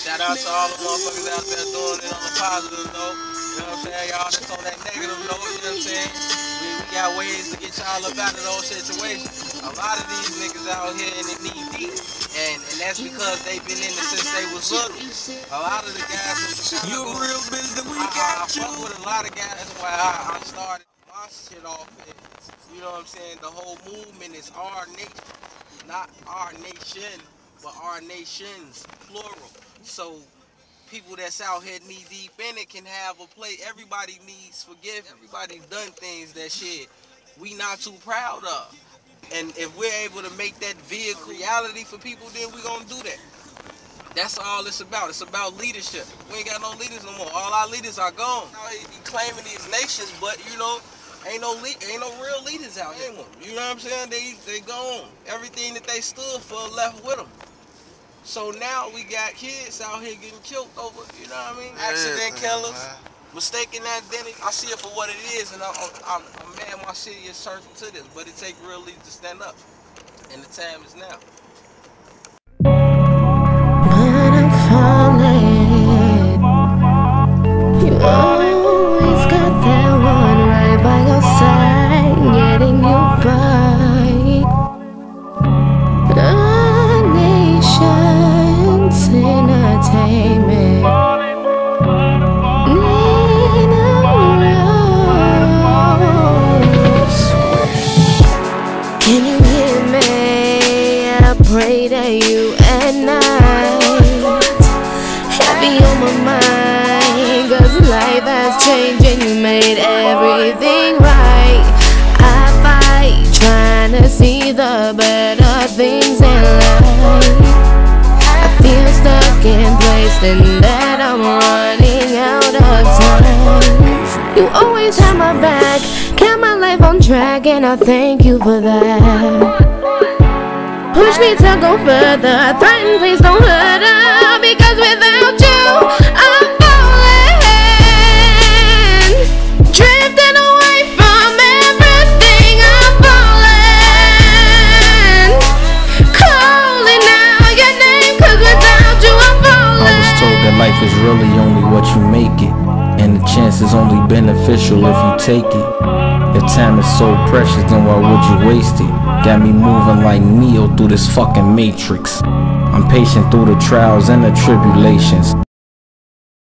Shout out to all the motherfuckers out there doing it on a positive note. You know what I'm saying? Y'all that's on that negative note, you know what I'm saying? We got ways to get y'all up out of those situations. A lot of these niggas out here in the knee deep. And that's because they've been in it since they was little. A lot of the guys from Chicago. You real business, we got you. I fuck with a lot of guys. That's why I started my shit off. You know what I'm saying? The whole movement is our nation. Not our nation, but our nations, plural. So people that's out here knee deep in it can have a play. Everybody needs forgiveness. Everybody's done things that shit we not too proud of. And if we're able to make that vehicle reality for people, then we're gonna do that. That's all it's about. It's about leadership. We ain't got no leaders no more. All our leaders are gone. You claiming these nations, but you know, ain't no real leaders out here. You know what I'm saying? They gone. Everything that they stood for left with them. So now we got kids out here getting killed over, you know what I mean? Accident killers, mistaken identity. I see it for what it is, and I'm mad my city is searching to this, but it takes real leaders to stand up, and the time is now. But I'm falling. You always got that one right by your side, getting you by. Entertainment. Nina Rose. Can you hear me? I pray to you at night. Heavy on my mind, 'cause life has changed and you made everything right. I fight, trying to see the better things in life. Feel stuck in place and that I'm running out of time. You always have my back, kept my life on track, and I thank you for that. Push me to go further, threaten please don't hurt her, because without you I'm falling, drifting away from everything. I'm falling, calling out your name, 'cause without you I'm falling. I was told that life is really only what you make it, and the chance is only beneficial if you take it. If time is so precious, then why would you waste it? Got me moving like Neo through this fucking matrix. I'm patient through the trials and the tribulations.